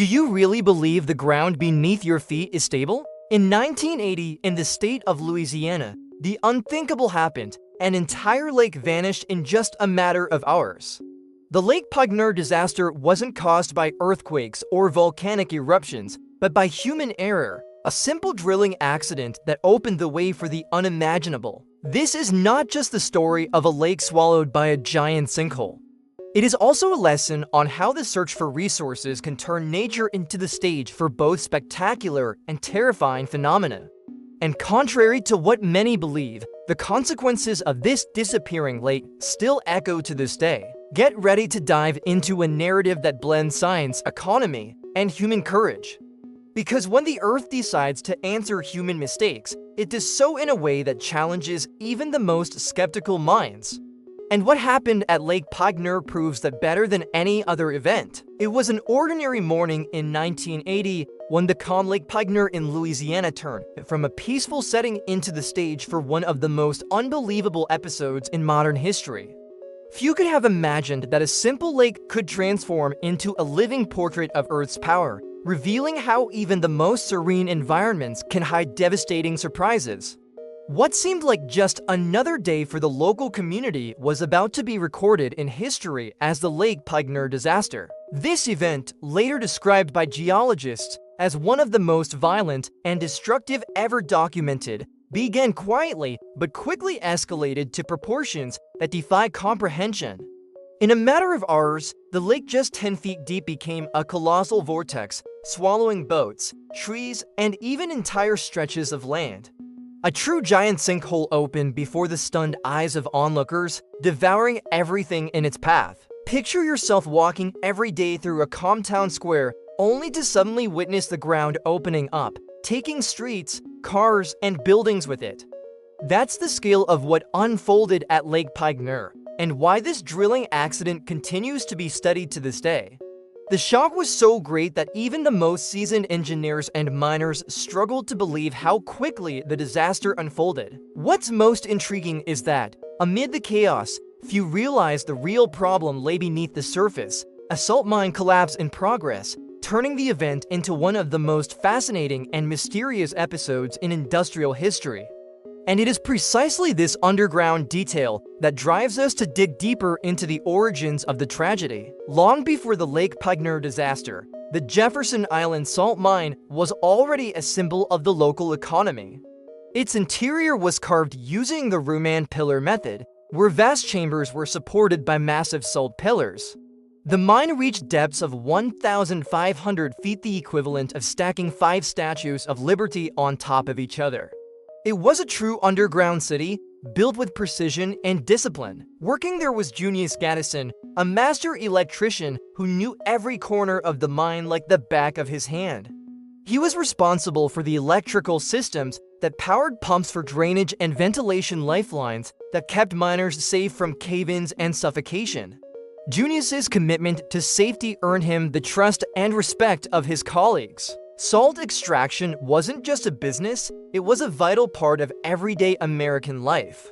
Do you really believe the ground beneath your feet is stable? In 1980, in the state of Louisiana, the unthinkable happened. An entire lake vanished in just a matter of hours. The Lake Peigneur disaster wasn't caused by earthquakes or volcanic eruptions, but by human error, a simple drilling accident that opened the way for the unimaginable. This is not just the story of a lake swallowed by a giant sinkhole. It is also a lesson on how the search for resources can turn nature into the stage for both spectacular and terrifying phenomena. And contrary to what many believe, the consequences of this disappearing lake still echo to this day. Get ready to dive into a narrative that blends science, economy, and human courage. Because when the Earth decides to answer human mistakes, it does so in a way that challenges even the most skeptical minds. And what happened at Lake Peigneur proves that better than any other event. It was an ordinary morning in 1980 when the calm Lake Peigneur in Louisiana turned from a peaceful setting into the stage for one of the most unbelievable episodes in modern history. Few could have imagined that a simple lake could transform into a living portrait of Earth's power, revealing how even the most serene environments can hide devastating surprises. What seemed like just another day for the local community was about to be recorded in history as the Lake Peigneur disaster. This event, later described by geologists as one of the most violent and destructive ever documented, began quietly but quickly escalated to proportions that defy comprehension. In a matter of hours, the lake just 10 feet deep became a colossal vortex, swallowing boats, trees, and even entire stretches of land. A true giant sinkhole opened before the stunned eyes of onlookers, devouring everything in its path. Picture yourself walking every day through a calm town square, only to suddenly witness the ground opening up, taking streets, cars, and buildings with it. That's the scale of what unfolded at Lake Peigneur, and why this drilling accident continues to be studied to this day. The shock was so great that even the most seasoned engineers and miners struggled to believe how quickly the disaster unfolded. What's most intriguing is that, amid the chaos, few realized the real problem lay beneath the surface: a salt mine collapse in progress, turning the event into one of the most fascinating and mysterious episodes in industrial history. And it is precisely this underground detail that drives us to dig deeper into the origins of the tragedy. Long before the Lake Peigneur disaster, the Jefferson Island Salt Mine was already a symbol of the local economy. Its interior was carved using the Ruman pillar method, where vast chambers were supported by massive salt pillars. The mine reached depths of 1,500 feet, the equivalent of stacking 5 statues of liberty on top of each other. It was a true underground city, built with precision and discipline. Working there was Junius Gaddison, a master electrician who knew every corner of the mine like the back of his hand. He was responsible for the electrical systems that powered pumps for drainage and ventilation lifelines that kept miners safe from cave-ins and suffocation. Junius's commitment to safety earned him the trust and respect of his colleagues. Salt extraction wasn't just a business, it was a vital part of everyday American life.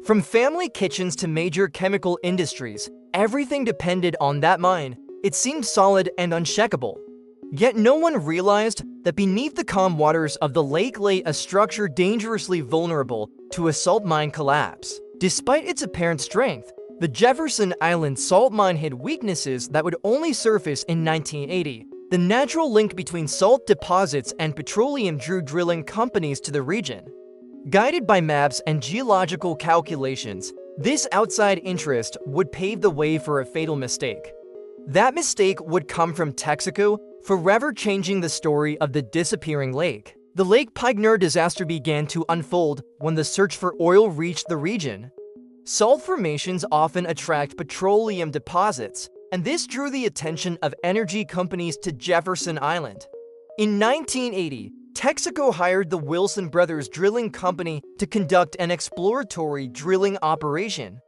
From family kitchens to major chemical industries, everything depended on that mine. It seemed solid and unshakable. Yet no one realized that beneath the calm waters of the lake lay a structure dangerously vulnerable to a salt mine collapse. Despite its apparent strength, the Jefferson Island Salt Mine hid weaknesses that would only surface in 1980. The natural link between salt deposits and petroleum drew drilling companies to the region. Guided by maps and geological calculations, this outside interest would pave the way for a fatal mistake. That mistake would come from Texaco, forever changing the story of the disappearing lake. The Lake Peigneur disaster began to unfold when the search for oil reached the region. Salt formations often attract petroleum deposits, and this drew the attention of energy companies to Jefferson Island. In 1980, Texaco hired the Wilson Brothers Drilling Company to conduct an exploratory drilling operation.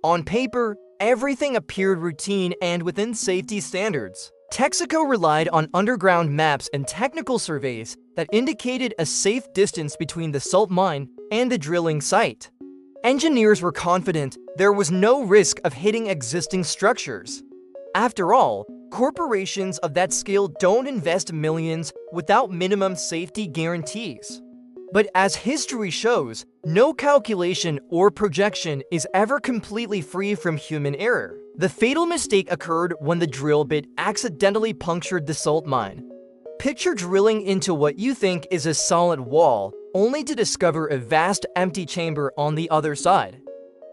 On paper, everything appeared routine and within safety standards. Texaco relied on underground maps and technical surveys that indicated a safe distance between the salt mine and the drilling site. Engineers were confident there was no risk of hitting existing structures. After all, Corporations of that scale don't invest millions without minimum safety guarantees. But as history shows, no calculation or projection is ever completely free from human error. The fatal mistake occurred when the drill bit accidentally punctured the salt mine. Picture drilling into what you think is a solid wall, only to discover a vast empty chamber on the other side.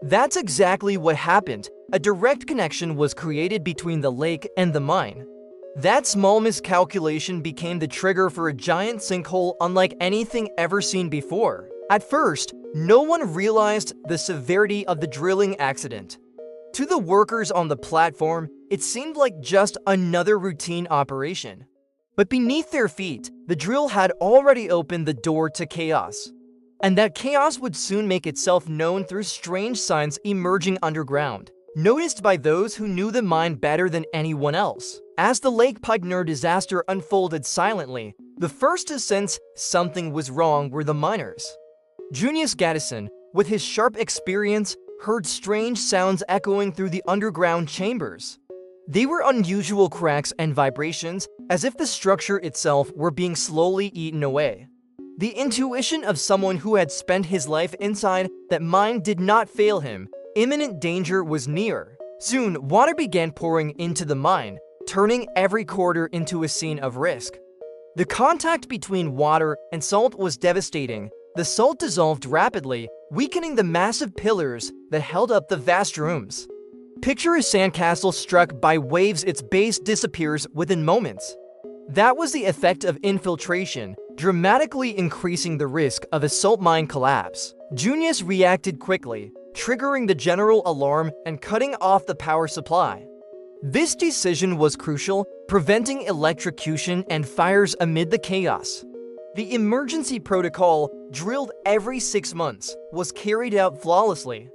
That's exactly what happened. A direct connection was created between the lake and the mine. That small miscalculation became the trigger for a giant sinkhole unlike anything ever seen before. At first, no one realized the severity of the drilling accident. To the workers on the platform, it seemed like just another routine operation. But beneath their feet, the drill had already opened the door to chaos. And that chaos would soon make itself known through strange signs emerging underground, noticed by those who knew the mine better than anyone else. As the Lake Peigneur disaster unfolded silently, the first to sense something was wrong were the miners. Junius Gaddison, with his sharp experience, heard strange sounds echoing through the underground chambers. They were unusual cracks and vibrations, as if the structure itself were being slowly eaten away. The intuition of someone who had spent his life inside that mine did not fail him. Imminent danger was near. Soon, water began pouring into the mine, turning every corridor into a scene of risk. The contact between water and salt was devastating. The salt dissolved rapidly, weakening the massive pillars that held up the vast rooms. Picture a sandcastle struck by waves, its base disappears within moments. That was the effect of infiltration, dramatically increasing the risk of a salt mine collapse. Junius reacted quickly, triggering the general alarm and cutting off the power supply. This decision was crucial, preventing electrocution and fires amid the chaos. The emergency protocol, drilled every 6 months, was carried out flawlessly.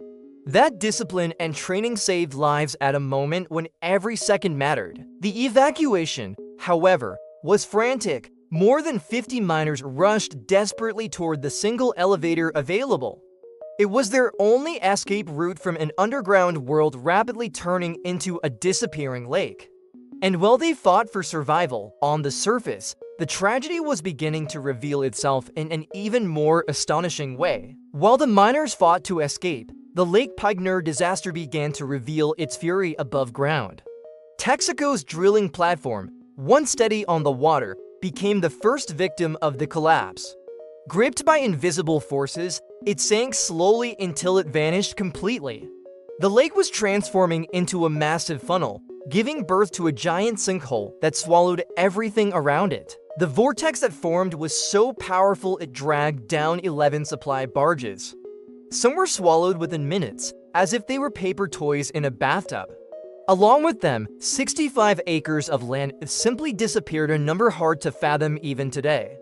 That discipline and training saved lives at a moment when every second mattered. The evacuation, however, was frantic. More than 50 miners rushed desperately toward the single elevator available. It was their only escape route from an underground world rapidly turning into a disappearing lake. And while they fought for survival, on the surface, the tragedy was beginning to reveal itself in an even more astonishing way. While the miners fought to escape, the Lake Peigneur disaster began to reveal its fury above ground. Texaco's drilling platform, once steady on the water, became the first victim of the collapse. Gripped by invisible forces, it sank slowly until it vanished completely. The lake was transforming into a massive funnel, giving birth to a giant sinkhole that swallowed everything around it. The vortex that formed was so powerful it dragged down 11 supply barges. Some were swallowed within minutes, as if they were paper toys in a bathtub. Along with them, 65 acres of land simply disappeared, a number hard to fathom even today.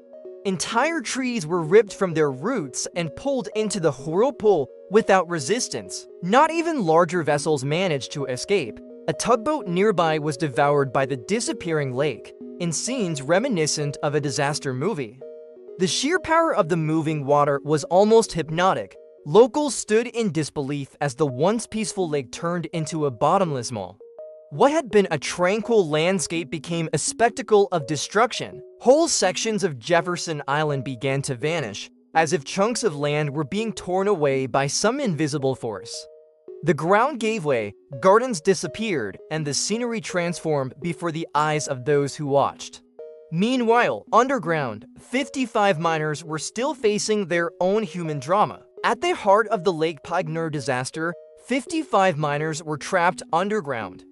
Entire trees were ripped from their roots and pulled into the whirlpool without resistance. Not even larger vessels managed to escape. A tugboat nearby was devoured by the disappearing lake, in scenes reminiscent of a disaster movie. The sheer power of the moving water was almost hypnotic. Locals stood in disbelief as the once peaceful lake turned into a bottomless maw. What had been a tranquil landscape became a spectacle of destruction. Whole sections of Jefferson Island began to vanish, as if chunks of land were being torn away by some invisible force. The ground gave way, gardens disappeared, and the scenery transformed before the eyes of those who watched. Meanwhile, underground, 55 miners were still facing their own human drama. At the heart of the Lake Peigneur disaster, 55 miners were trapped underground.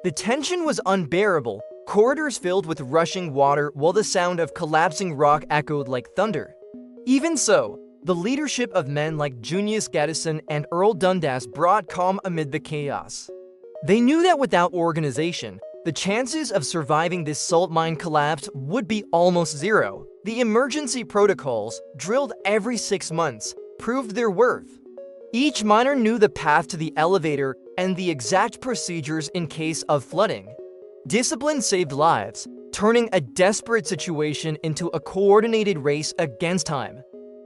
The tension was unbearable, corridors filled with rushing water while the sound of collapsing rock echoed like thunder. Even so, the leadership of men like Junius Gaddison and Earl Dundas brought calm amid the chaos. They knew that without organization, the chances of surviving this salt mine collapse would be almost zero. The emergency protocols, drilled every 6 months, proved their worth. Each miner knew the path to the elevator and the exact procedures in case of flooding. Discipline saved lives, turning a desperate situation into a coordinated race against time.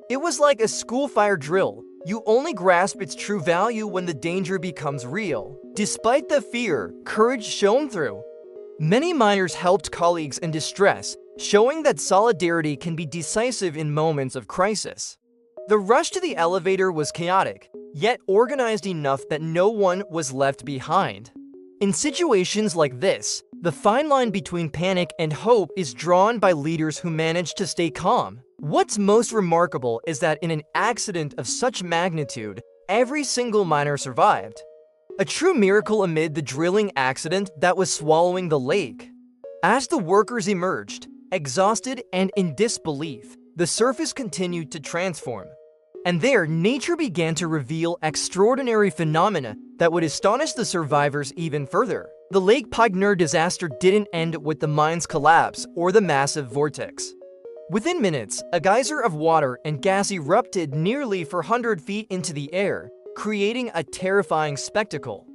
It was like a school fire drill. You only grasp its true value when the danger becomes real. Despite the fear, courage shone through. Many miners helped colleagues in distress, showing that solidarity can be decisive in moments of crisis. The rush to the elevator was chaotic, yet organized enough that no one was left behind. In situations like this, the fine line between panic and hope is drawn by leaders who manage to stay calm. What's most remarkable is that in an accident of such magnitude, every single miner survived. A true miracle amid the drilling accident that was swallowing the lake. As the workers emerged, exhausted and in disbelief, the surface continued to transform. And there, nature began to reveal extraordinary phenomena that would astonish the survivors even further. The Lake Peigneur disaster didn't end with the mine's collapse or the massive vortex. Within minutes, a geyser of water and gas erupted nearly 400 feet into the air, creating a terrifying spectacle.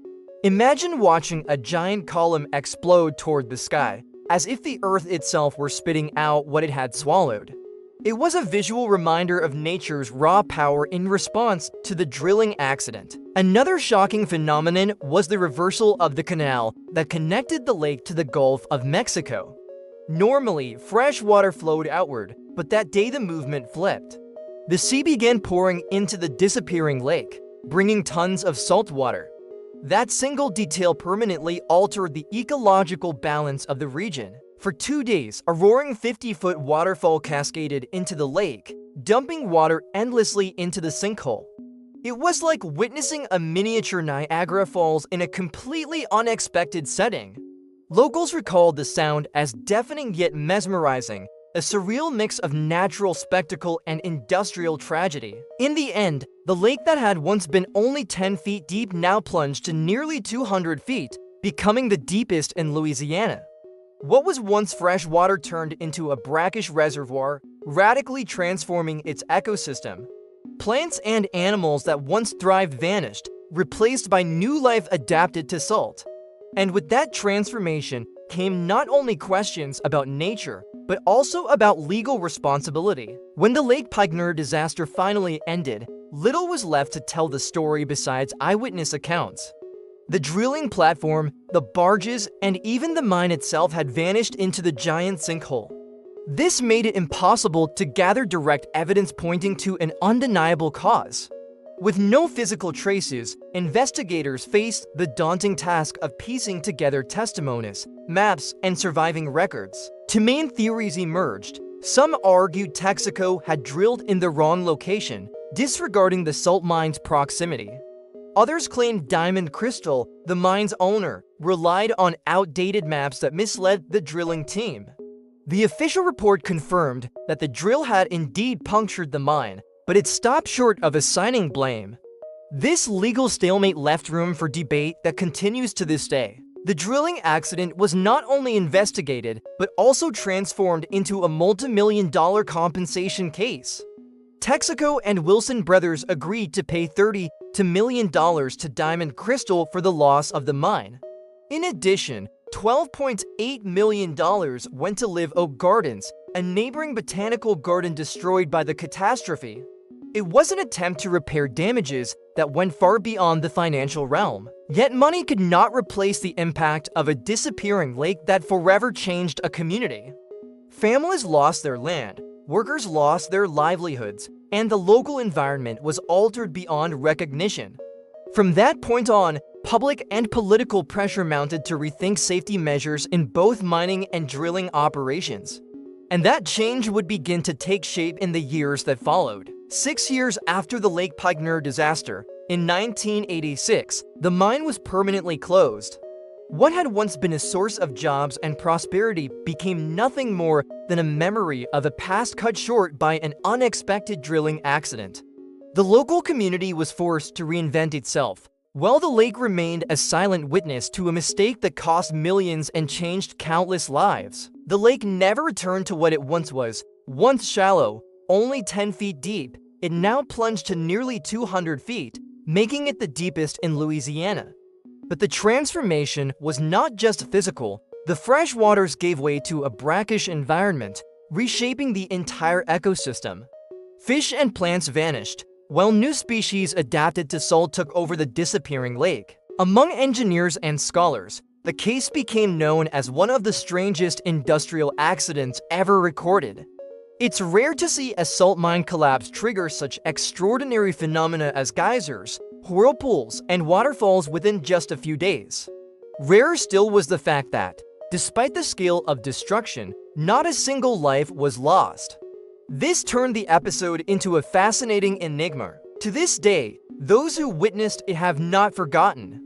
Imagine watching a giant column explode toward the sky, as if the earth itself were spitting out what it had swallowed. It was a visual reminder of nature's raw power in response to the drilling accident. Another shocking phenomenon was the reversal of the canal that connected the lake to the Gulf of Mexico. Normally, fresh water flowed outward, but that day the movement flipped. The sea began pouring into the disappearing lake, bringing tons of salt water. That single detail permanently altered the ecological balance of the region. For 2 days, a roaring 50-foot waterfall cascaded into the lake, dumping water endlessly into the sinkhole. It was like witnessing a miniature Niagara Falls in a completely unexpected setting. Locals recalled the sound as deafening yet mesmerizing, a surreal mix of natural spectacle and industrial tragedy. In the end, the lake that had once been only 10 feet deep now plunged to nearly 200 feet, becoming the deepest in Louisiana. What was once fresh water turned into a brackish reservoir, radically transforming its ecosystem. Plants and animals that once thrived vanished, replaced by new life adapted to salt. And with that transformation came not only questions about nature, but also about legal responsibility. When the Lake Peigneur disaster finally ended, little was left to tell the story besides eyewitness accounts. The drilling platform, the barges, and even the mine itself had vanished into the giant sinkhole. This made it impossible to gather direct evidence pointing to an undeniable cause. With no physical traces, investigators faced the daunting task of piecing together testimonies, maps, and surviving records. Two main theories emerged. Some argued Texaco had drilled in the wrong location, disregarding the salt mine's proximity. Others claimed Diamond Crystal, the mine's owner, relied on outdated maps that misled the drilling team. The official report confirmed that the drill had indeed punctured the mine, but it stopped short of assigning blame. This legal stalemate left room for debate that continues to this day. The drilling accident was not only investigated, but also transformed into a multi-million-dollar compensation case. Texaco and Wilson Brothers agreed to pay $30 million to Diamond Crystal for the loss of the mine. In addition, $12.8 million went to Live Oak Gardens, a neighboring botanical garden destroyed by the catastrophe. It was an attempt to repair damages that went far beyond the financial realm. Yet money could not replace the impact of a disappearing lake that forever changed a community. Families lost their land, workers lost their livelihoods, and the local environment was altered beyond recognition. From that point on, public and political pressure mounted to rethink safety measures in both mining and drilling operations. And that change would begin to take shape in the years that followed. 6 years after the Lake Peigneur disaster, in 1986, the mine was permanently closed. What had once been a source of jobs and prosperity became nothing more than a memory of a past cut short by an unexpected drilling accident. The local community was forced to reinvent itself, while the lake remained a silent witness to a mistake that cost millions and changed countless lives. The lake never returned to what it once was. Once shallow, only 10 feet deep, it now plunged to nearly 200 feet, making it the deepest in Louisiana. But the transformation was not just physical. The fresh waters gave way to a brackish environment, reshaping the entire ecosystem. Fish and plants vanished, while new species adapted to salt took over the disappearing lake. Among engineers and scholars, the case became known as one of the strangest industrial accidents ever recorded. It's rare to see a salt mine collapse trigger such extraordinary phenomena as geysers, whirlpools, and waterfalls within just a few days. Rarer still was the fact that, despite the scale of destruction, not a single life was lost. This turned the episode into a fascinating enigma. To this day, those who witnessed it have not forgotten.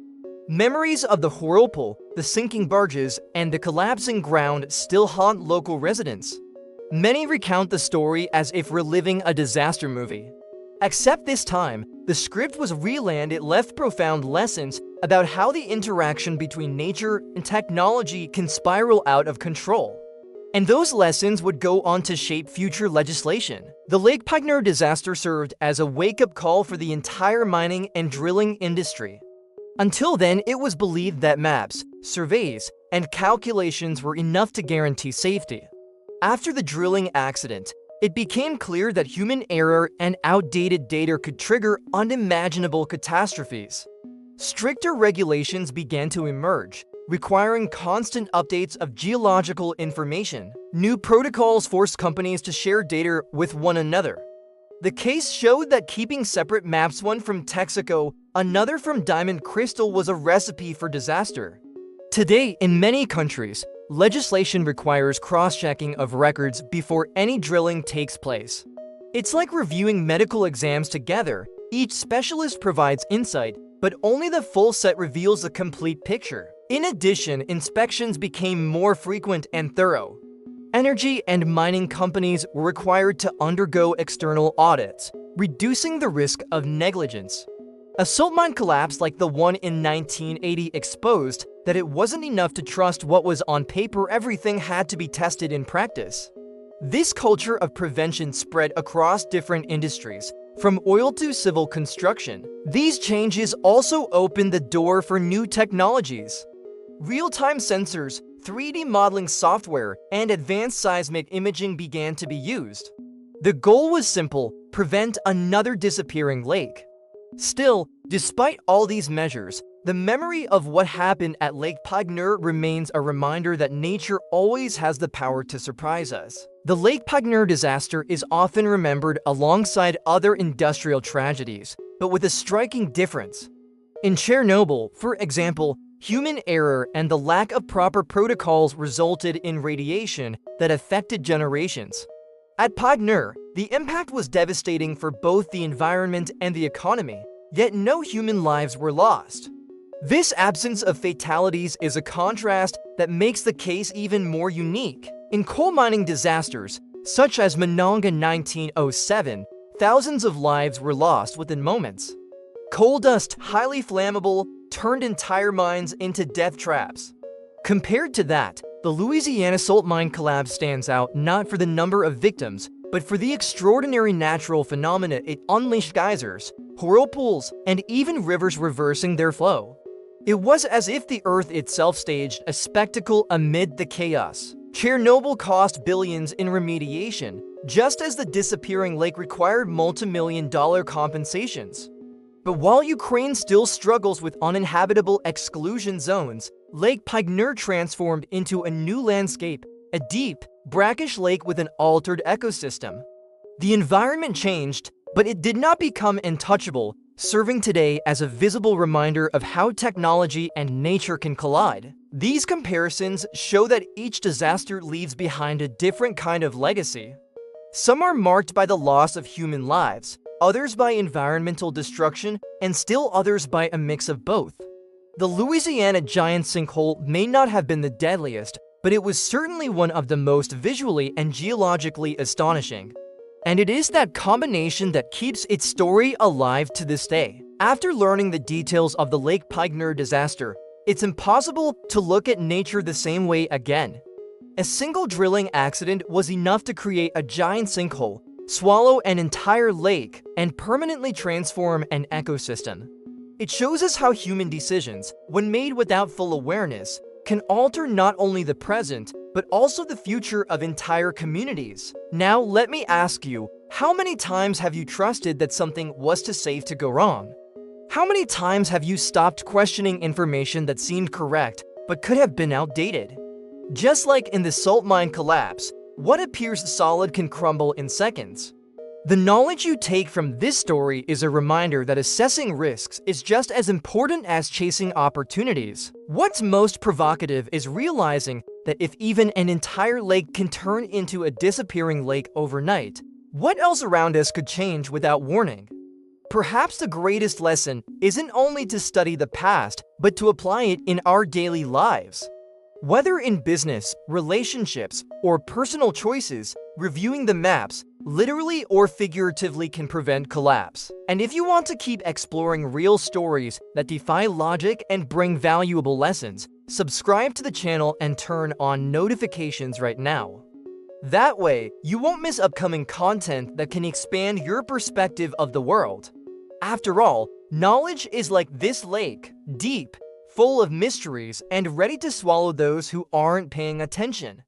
Memories of the whirlpool, the sinking barges, and the collapsing ground still haunt local residents. Many recount the story as if reliving a disaster movie. Except this time, the script was real and it left profound lessons about how the interaction between nature and technology can spiral out of control. And those lessons would go on to shape future legislation. The Lake Peigneur disaster served as a wake-up call for the entire mining and drilling industry. Until then, it was believed that maps, surveys, and calculations were enough to guarantee safety. After the drilling accident, it became clear that human error and outdated data could trigger unimaginable catastrophes. Stricter regulations began to emerge, requiring constant updates of geological information. New protocols forced companies to share data with one another. The case showed that keeping separate maps, one from Texaco, another from Diamond Crystal, was a recipe for disaster. Today, in many countries, legislation requires cross-checking of records before any drilling takes place. It's like reviewing medical exams together. Each specialist provides insight, but only the full set reveals the complete picture. In addition, inspections became more frequent and thorough. Energy and mining companies were required to undergo external audits, reducing the risk of negligence. A salt mine collapse like the one in 1980 exposed that it wasn't enough to trust what was on paper. Everything had to be tested in practice. This culture of prevention spread across different industries, from oil to civil construction. These changes also opened the door for new technologies. Real-time sensors, 3D modeling software, and advanced seismic imaging began to be used. The goal was simple: prevent another disappearing lake. Still, despite all these measures, the memory of what happened at Lake Peigneur remains a reminder that nature always has the power to surprise us. The Lake Peigneur disaster is often remembered alongside other industrial tragedies, but with a striking difference. In Chernobyl, for example, human error and the lack of proper protocols resulted in radiation that affected generations. At Peigneur, the impact was devastating for both the environment and the economy, yet no human lives were lost. This absence of fatalities is a contrast that makes the case even more unique. In coal mining disasters, such as Monongah 1907, thousands of lives were lost within moments. Coal dust, highly flammable, turned entire mines into death traps. Compared to that, the Louisiana salt mine collapse stands out not for the number of victims, but for the extraordinary natural phenomena it unleashed: geysers, whirlpools, and even rivers reversing their flow. It was as if the earth itself staged a spectacle amid the chaos. Chernobyl cost billions in remediation, just as the disappearing lake required multi-million-dollar compensations. But while Ukraine still struggles with uninhabitable exclusion zones, Lake Peigneur transformed into a new landscape, a deep, brackish lake with an altered ecosystem. The environment changed, but it did not become untouchable, serving today as a visible reminder of how technology and nature can collide. These comparisons show that each disaster leaves behind a different kind of legacy. Some are marked by the loss of human lives, others by environmental destruction, and still others by a mix of both. The Louisiana giant sinkhole may not have been the deadliest, but it was certainly one of the most visually and geologically astonishing. And it is that combination that keeps its story alive to this day. After learning the details of the Lake Peigneur disaster, it's impossible to look at nature the same way again. A single drilling accident was enough to create a giant sinkhole, swallow an entire lake, and permanently transform an ecosystem. It shows us how human decisions, when made without full awareness, can alter not only the present, but also the future of entire communities. Now, let me ask you, how many times have you trusted that something was too safe to go wrong? How many times have you stopped questioning information that seemed correct, but could have been outdated. Just like in the salt mine collapse, what appears solid can crumble in seconds. The knowledge you take from this story is a reminder that assessing risks is just as important as chasing opportunities. What's most provocative is realizing that if even an entire lake can turn into a disappearing lake overnight, what else around us could change without warning? Perhaps the greatest lesson isn't only to study the past, but to apply it in our daily lives. Whether in business, relationships, or personal choices, reviewing the maps, literally or figuratively, can prevent collapse. And if you want to keep exploring real stories that defy logic and bring valuable lessons, subscribe to the channel and turn on notifications right now. That way, you won't miss upcoming content that can expand your perspective of the world. After all, knowledge is like this lake, deep, full of mysteries, and ready to swallow those who aren't paying attention.